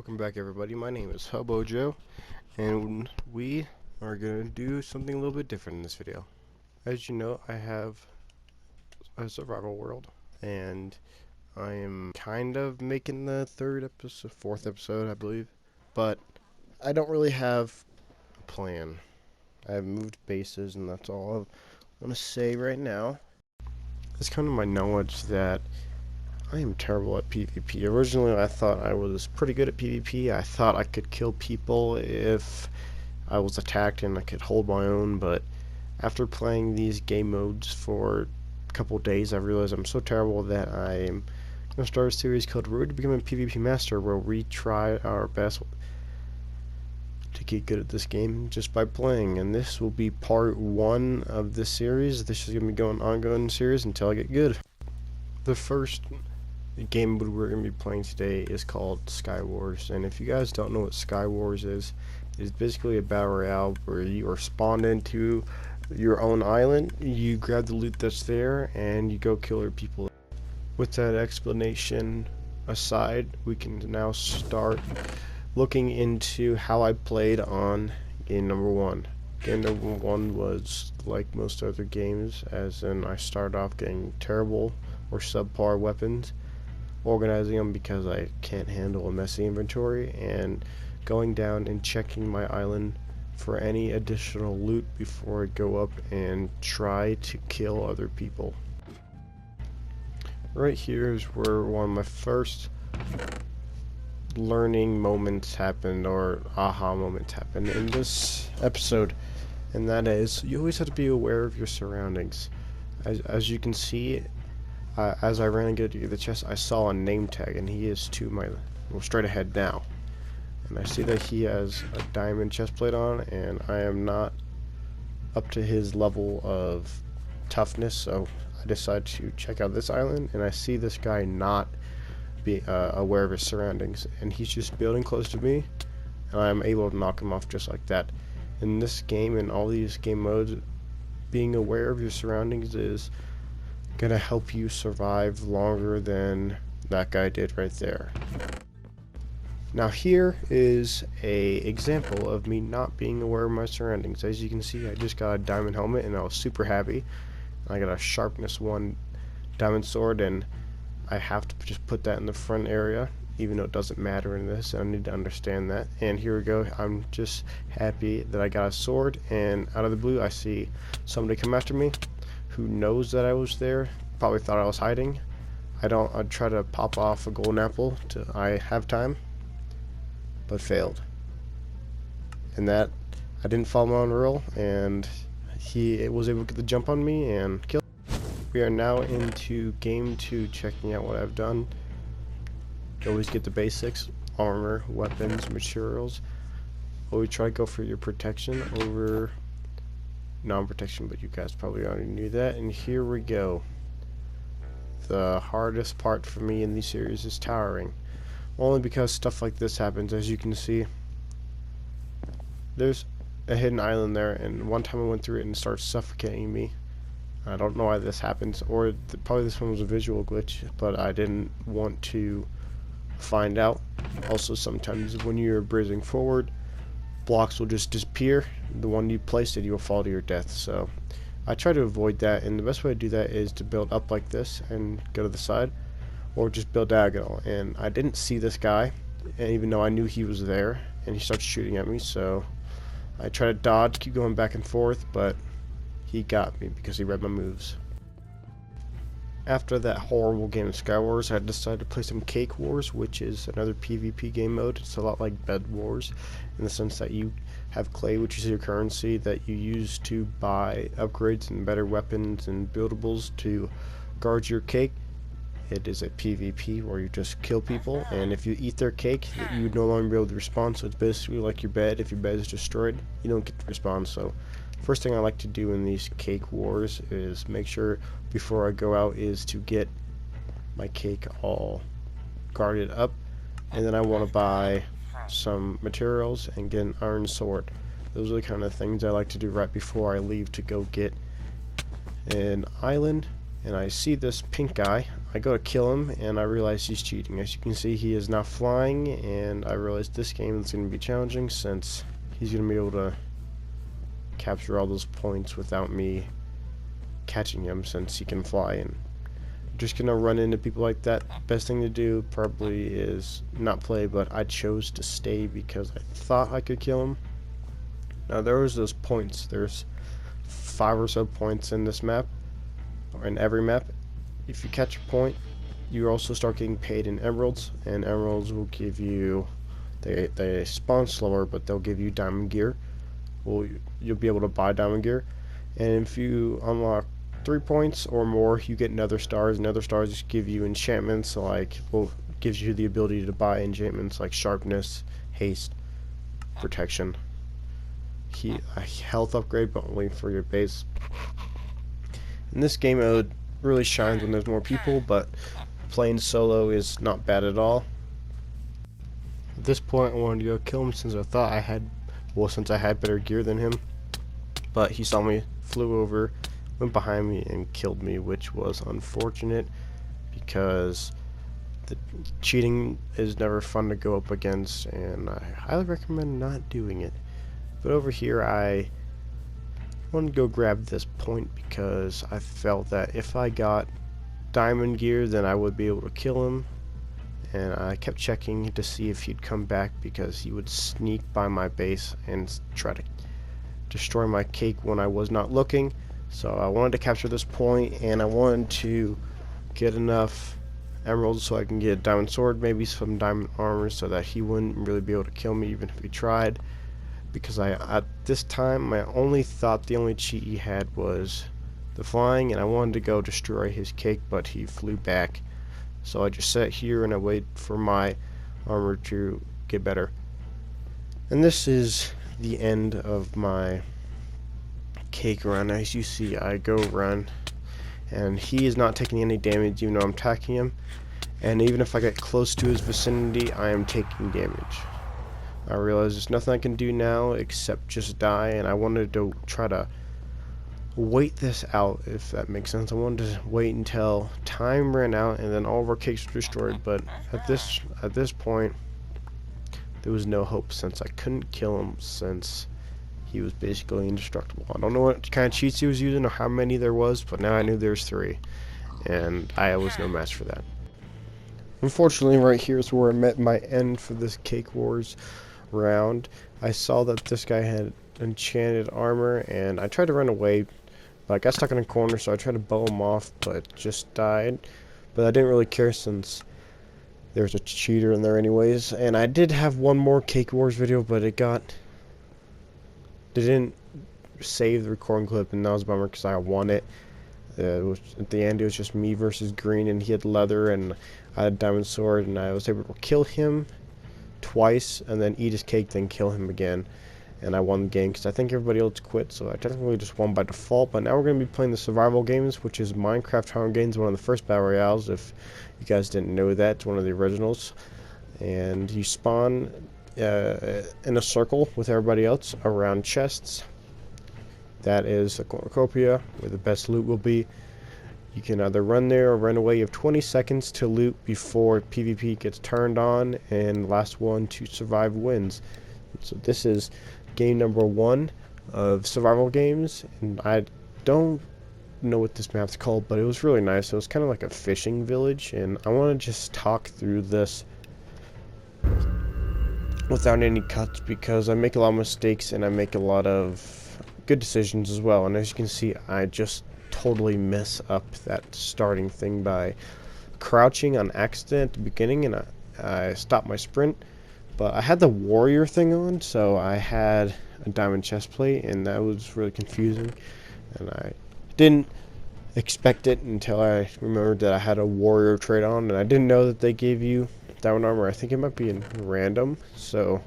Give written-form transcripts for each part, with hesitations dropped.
Welcome back, everybody. My name is Hubbo Joe, and we are going to do something a little bit different in this video. As you know, I have a survival world, and I am kind of making the fourth episode, I believe, but I don't really have a plan. I have moved bases, and that's all I want to say right now. It's kind of my knowledge that I am terrible at PvP. Originally, I thought I was pretty good at PvP. I thought I could kill people if I was attacked and I could hold my own, but after playing these game modes for a couple days, I realized I'm so terrible that I'm going to start a series called Road to Becoming a PvP Master, where we try our best to get good at this game just by playing. And this will be part 1 of this series. This is going to be going ongoing series until I get good. The first game mode we're going to be playing today is called Sky Wars, and if you guys don't know what Sky Wars is, it's basically a battle royale where you are spawned into your own island, you grab the loot that's there, and you go kill other people. With that explanation aside, we can now start looking into how I played on game number 1. Game number 1 was like most other games, as in I started off getting terrible or subpar weapons, organizing them because I can't handle a messy inventory, and going down and checking my island for any additional loot before I go up and try to kill other people. Right here is where one of my first learning moments happened, or aha moments happened in this episode, and that is you always have to be aware of your surroundings. As you can see, as I ran and get to the chest, I saw a name tag, and he is to my straight ahead now. And I see that he has a diamond chest plate on, and I am not up to his level of toughness, so I decide to check out this island, and I see this guy not be aware of his surroundings, and he's just building close to me, and I'm able to knock him off just like that. In this game, in all these game modes, being aware of your surroundings is gonna help you survive longer than that guy did right there. Now here is a example of me not being aware of my surroundings. As you can see, I just got a diamond helmet and I was super happy. I got a sharpness 1 diamond sword, and I have to just put that in the front area, even though it doesn't matter in this. I need to understand that. And here we go. I'm just happy that I got a sword, and out of the blue I see somebody come after me who knows that I was there, probably thought I was hiding. I try to pop off a golden apple till I have time, but failed. And that, I didn't follow my own rule, and he was able to get the jump on me and kill. We are now into game 2, checking out what I've done. You always get the basics: armor, weapons, materials. Always try to go for your protection over non-protection, but you guys probably already knew that. And here we go. The hardest part for me in these series is towering, only because stuff like this happens. As you can see, there's a hidden island there, and one time I went through it and it started suffocating me. I don't know why this happens, or probably this one was a visual glitch, but I didn't want to find out. Also, sometimes when you're breezing forward, blocks will just disappear. The one you placed it, you will fall to your death. So I try to avoid that, and the best way to do that is to build up like this and go to the side, or just build diagonal. And I didn't see this guy, and even though I knew he was there, and he started shooting at me, so I try to dodge, keep going back and forth, but he got me because he read my moves. After that horrible game of Sky Wars, I decided to play some Cake Wars, which is another PvP game mode. It's a lot like Bed Wars, in the sense that you have clay, which is your currency that you use to buy upgrades and better weapons and buildables to guard your cake. It is a PvP where you just kill people, and if you eat their cake, you would no longer be able to respawn. So it's basically like your bed. If your bed is destroyed, you don't get to respawn. So first thing I like to do in these Cake Wars is make sure before I go out is to get my cake all guarded up, and then I want to buy some materials and get an iron sword. Those are the kind of things I like to do right before I leave to go get an island. And I see this pink guy. I go to kill him, and I realize he's cheating. As you can see, he is now flying, and I realize this game is going to be challenging since he's going to be able to capture all those points without me catching him, since he can fly. And just gonna run into people like that. Best thing to do probably is not play, but I chose to stay because I thought I could kill him. Now there was those points. There's 5 or so points in this map, or in every map. If you catch a point, you also start getting paid in emeralds, and emeralds will give you, they spawn slower, but they'll give you diamond gear. Well, you'll be able to buy diamond gear, and if you unlock 3 points or more, you get nether stars. Nether stars give you enchantments, like, well, gives you the ability to buy enchantments like sharpness, haste, protection, a health upgrade, but only for your base. In this game mode really shines when there's more people, but playing solo is not bad at all. At this point I wanted to go kill him since I thought I had, well, since I had better gear than him, but he saw me, flew over, went behind me, and killed me, which was unfortunate because the cheating is never fun to go up against, and I highly recommend not doing it. But over here I wanted to go grab this point because I felt that if I got diamond gear then I would be able to kill him, and I kept checking to see if he'd come back because he would sneak by my base and try to destroy my cake when I was not looking. So I wanted to capture this point, and I wanted to get enough emeralds so I can get a diamond sword, maybe some diamond armor, so that he wouldn't really be able to kill me even if he tried. Because at this time I only thought the only cheat he had was the flying, and I wanted to go destroy his cake, but he flew back. So I just sat here and I waited for my armor to get better. And this is the end of my cake run. As you see, I go run, and he is not taking any damage even though I'm attacking him, and even if I get close to his vicinity I am taking damage. I realize there's nothing I can do now except just die, and I wanted to try to wait this out, if that makes sense. I wanted to wait until time ran out and then all of our cakes were destroyed, but at this point there was no hope since I couldn't kill him, since he was basically indestructible. I don't know what kind of cheats he was using or how many there was, but now I knew there's 3, and I was no match for that. Unfortunately, right here is where I met my end for this Cake Wars round. I saw that this guy had enchanted armor, and I tried to run away, but I got stuck in a corner, so I tried to bow him off, but just died. But I didn't really care since there's a cheater in there anyways. And I did have one more Cake Wars video, but they didn't save the recording clip, and that was a bummer because I won it. At the end it was just me versus Green, and he had leather and I had a diamond sword, and I was able to kill him twice and then eat his cake, then kill him again, and I won the game because I think everybody else quit, so I technically just won by default. But now we're going to be playing the survival games, which is Minecraft Hunger Games, one of the first battle royales. If you guys didn't know that, it's one of the originals, and you spawn in a circle with everybody else around chests. That is a cornucopia where the best loot will be. You can either run there or run away. You have 20 seconds to loot before PvP gets turned on, and last one to survive wins. So this is game number 1 of survival games, and I don't know what this map's called, but it was really nice. It was kind of like a fishing village, and I want to just talk through this without any cuts because I make a lot of mistakes and I make a lot of good decisions as well. And as you can see, I just totally mess up that starting thing by crouching on accident at the beginning, and I stopped my sprint. But I had the warrior thing on, so I had a diamond chest plate, and that was really confusing, and I didn't expect it until I remembered that I had a warrior trait on, and I didn't know that they gave you diamond armor. I think it might be in random. So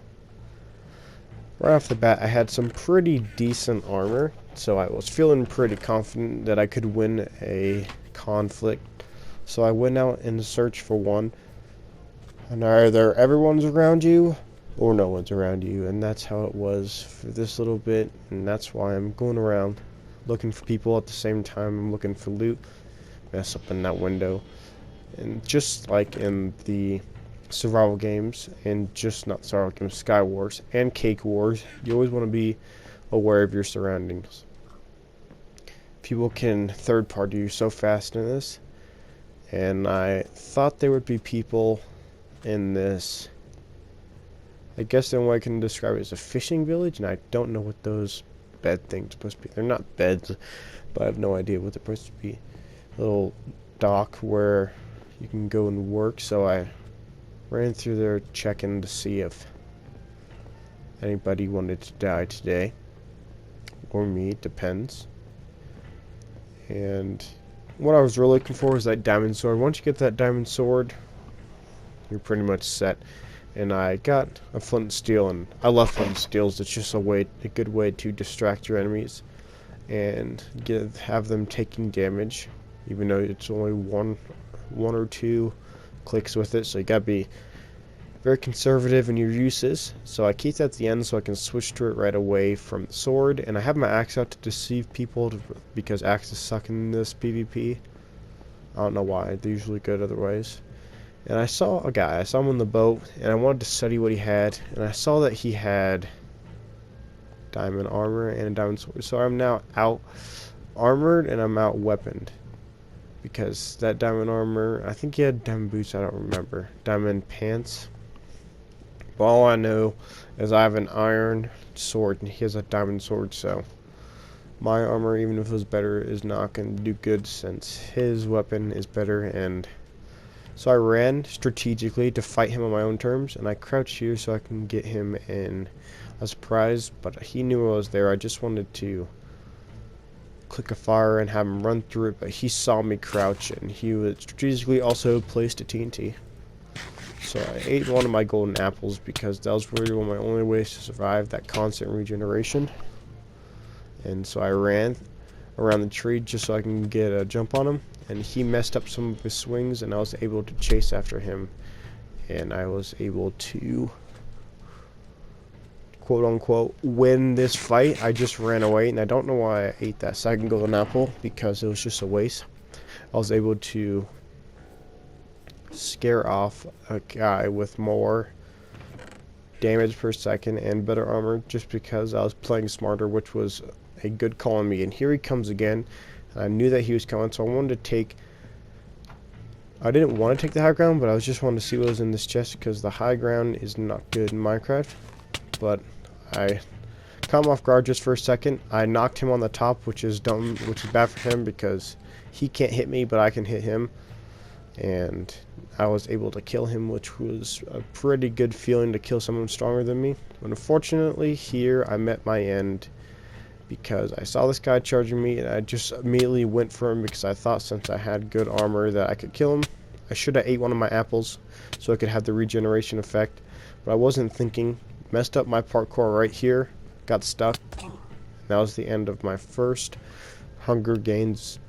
right off the bat I had some pretty decent armor, so I was feeling pretty confident that I could win a conflict. So I went out in search for one, and either everyone's around you or no one's around you, and that's how it was for this little bit, and that's why I'm going around looking for people at the same time I'm looking for loot. Mess up in that window. And just like in the survival games, and just not survival games, Sky Wars and Cake Wars, you always want to be aware of your surroundings. People can third party you so fast in this, and I thought there would be people in this. I guess the only way I can describe it is a fishing village, and I don't know what those bed things are supposed to be. They're not beds, but I have no idea what they're supposed to be. A little dock where you can go and work, so I ran through there checking to see if anybody wanted to die today. Or me, it depends. And what I was really looking for was that diamond sword. Once you get that diamond sword, you're pretty much set. And I got a flint and steel, and I love flint and steels. It's just a good way to distract your enemies and have them taking damage, even though it's only one or two clicks with it. So you gotta be very conservative in your uses. So I keep that at the end so I can switch to it right away from the sword. And I have my axe out to deceive people because axes suck in this PvP. I don't know why. They're usually good otherwise. And I saw a guy. I saw him on the boat, and I wanted to study what he had. And I saw that he had diamond armor and a diamond sword. So I'm now out armored and I'm out weaponed. Because that diamond armor, I think he had diamond boots, I don't remember. Diamond pants. But all I know is I have an iron sword and he has a diamond sword, so my armor, even if it was better, is not going to do good since his weapon is better. And so I ran strategically to fight him on my own terms, and I crouched here so I can get him in a surprise, but he knew I was there. I just wanted to click a fire and have him run through it, but he saw me crouch, and he would strategically also placed a TNT. So I ate one of my golden apples because that was really one of my only ways to survive that constant regeneration. And so I ran around the tree just so I can get a jump on him, and he messed up some of his swings, and I was able to chase after him, and I was able to quote unquote win this fight. I just ran away, and I don't know why I ate that second golden apple because it was just a waste. I was able to scare off a guy with more damage per second and better armor just because I was playing smarter, which was a good call on me. And here he comes again. I knew that he was coming, so I wanted to take... I didn't want to take the high ground, but I just wanted to see what was in this chest because the high ground is not good in Minecraft. But I caught him off guard just for a second. I knocked him on the top, which is dumb, which is bad for him because he can't hit me, but I can hit him. And I was able to kill him, which was a pretty good feeling to kill someone stronger than me. But unfortunately, here I met my end because I saw this guy charging me, and I just immediately went for him because I thought since I had good armor that I could kill him. I should have ate one of my apples so I could have the regeneration effect, but I wasn't thinking. Messed up my parkour right here, got stuck. That was the end of my first Hunger Games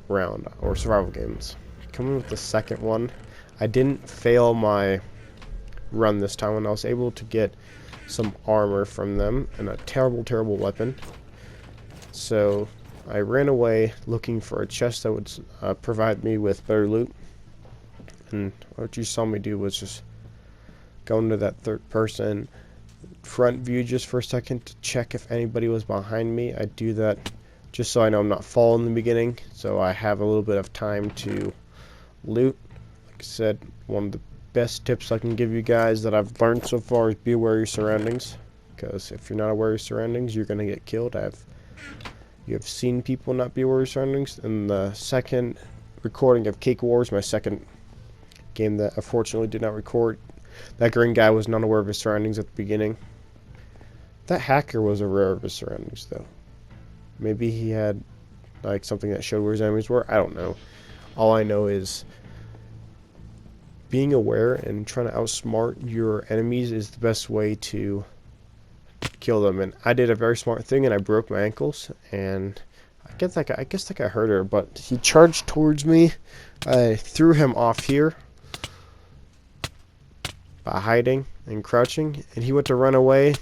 round, or survival games. Coming with the second one, I didn't fail my run this time, and I was able to get some armor from them and a terrible weapon. So I ran away looking for a chest that would provide me with better loot, and what you saw me do was just go into that third person front view just for a second to check if anybody was behind me. I do that just so I know I'm not falling in the beginning, so I have a little bit of time to loot. Like I said, one of the best tips I can give you guys that I've learned so far is be aware of your surroundings, because if you're not aware of your surroundings, you're going to get killed. You have seen people not be aware of your surroundings. In the second recording of Cake Wars, my second game that unfortunately did not record, that green guy was not aware of his surroundings at the beginning. That hacker was aware of his surroundings, though. Maybe he had like something that showed where his enemies were. I don't know. All I know is being aware and trying to outsmart your enemies is the best way to kill them. And I did a very smart thing, and I broke my ankles. And I guess that guy hurt her, but he charged towards me. I threw him off here by hiding and crouching, and he went to run away.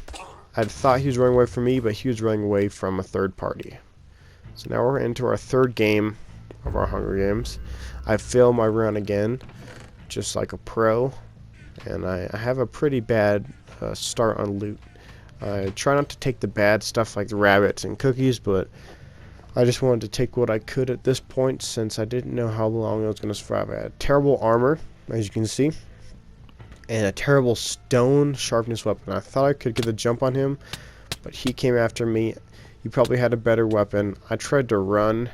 I thought he was running away from me, but he was running away from a third party. So now we're into our third game. of our Hunger Games. I failed my run again, just like a pro, and I have a pretty bad start on loot. I try not to take the bad stuff like the rabbits and cookies, but I just wanted to take what I could at this point since I didn't know how long I was going to survive. I had terrible armor, as you can see, and a terrible stone sharpness weapon. I thought I could get a jump on him, but he came after me. He probably had a better weapon. I tried to run,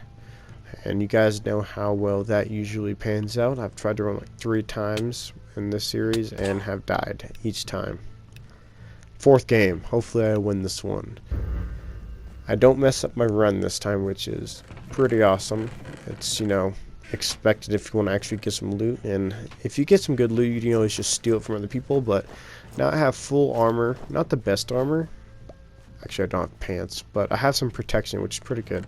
and you guys know how well that usually pans out. I've tried to run like 3 times in this series and have died each time. 4th game. Hopefully I win this one. I don't mess up my run this time, which is pretty awesome. It's, you know, expected if you want to actually get some loot, and if you get some good loot, you can always just steal it from other people. But now I have full armor, not the best armor. Actually, I don't have pants, but I have some protection, which is pretty good.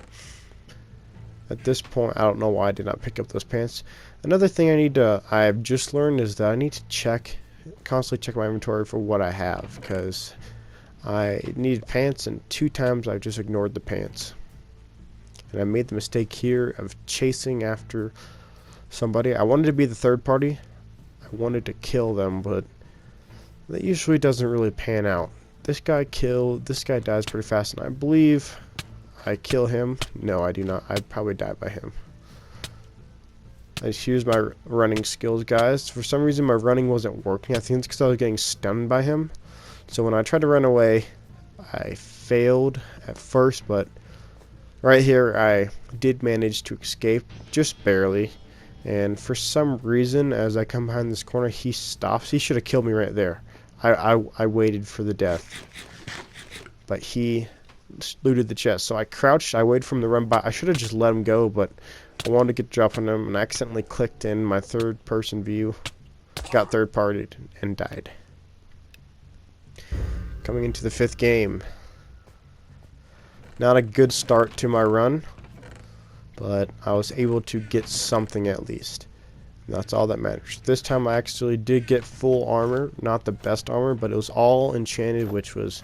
At this point, I don't know why I did not pick up those pants. Another thing I've just learned is that I need to constantly check my inventory for what I have, because I needed pants, and 2 times I just ignored the pants. And I made the mistake here of chasing after somebody. I wanted to be the third party. I wanted to kill them, but that usually doesn't really pan out. This guy dies pretty fast, and I believe I kill him. No, I do not. I'd probably die by him. I just used my running skills, guys. For some reason, my running wasn't working. I think it's because I was getting stunned by him. So when I tried to run away, I failed at first, but right here, I did manage to escape, just barely. And for some reason, as I come behind this corner, he stops. He should have killed me right there. I waited for the death, but he looted the chest. So I crouched. I waited for him to run by. I should have just let him go, but I wanted to get a drop on him, and I accidentally clicked in my third-person view, got third-partied, and died. Coming into the 5th game. Not a good start to my run, but I was able to get something at least. That's all that matters. This time I actually did get full armor, not the best armor, but it was all enchanted, which was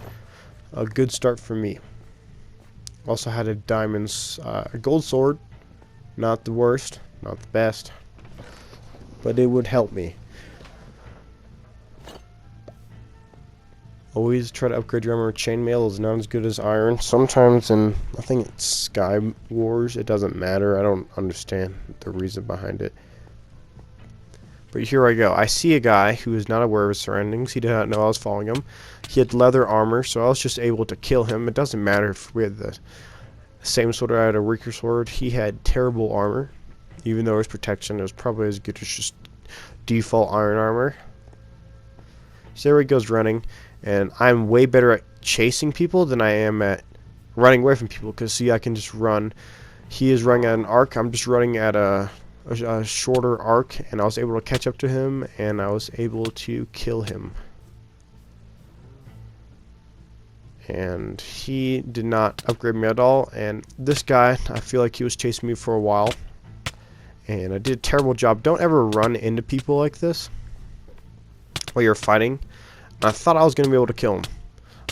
a good start for me. Also had a gold sword, not the worst, not the best, but it would help me. Always try to upgrade your armor. Chainmail is not as good as iron. Sometimes in, I think it's Sky Wars, it doesn't matter. I don't understand the reason behind it. But here I go. I see a guy who is not aware of his surroundings. He did not know I was following him. He had leather armor, so I was just able to kill him. It doesn't matter if we had the same sword or I had a weaker sword. He had terrible armor. Even though his protection was probably as good as just default iron armor. So there he goes running. And I'm way better at chasing people than I am at running away from people. Because, see, I can just run. He is running at an arc. I'm just running at a shorter arc. And I was able to catch up to him. And I was able to kill him. And he did not upgrade me at all. And this guy, I feel like he was chasing me for a while. And I did a terrible job. Don't ever run into people like this while you're fighting. I thought I was going to be able to kill him.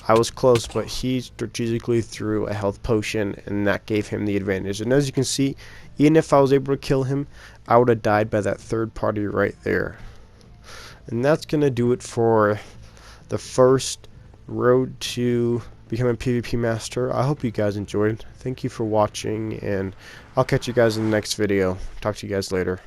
I was close, but he strategically threw a health potion, and that gave him the advantage. And as you can see, even if I was able to kill him, I would have died by that third party right there. And that's going to do it for the first road to becoming a PvP master. I hope you guys enjoyed. Thank you for watching, and I'll catch you guys in the next video. Talk to you guys later.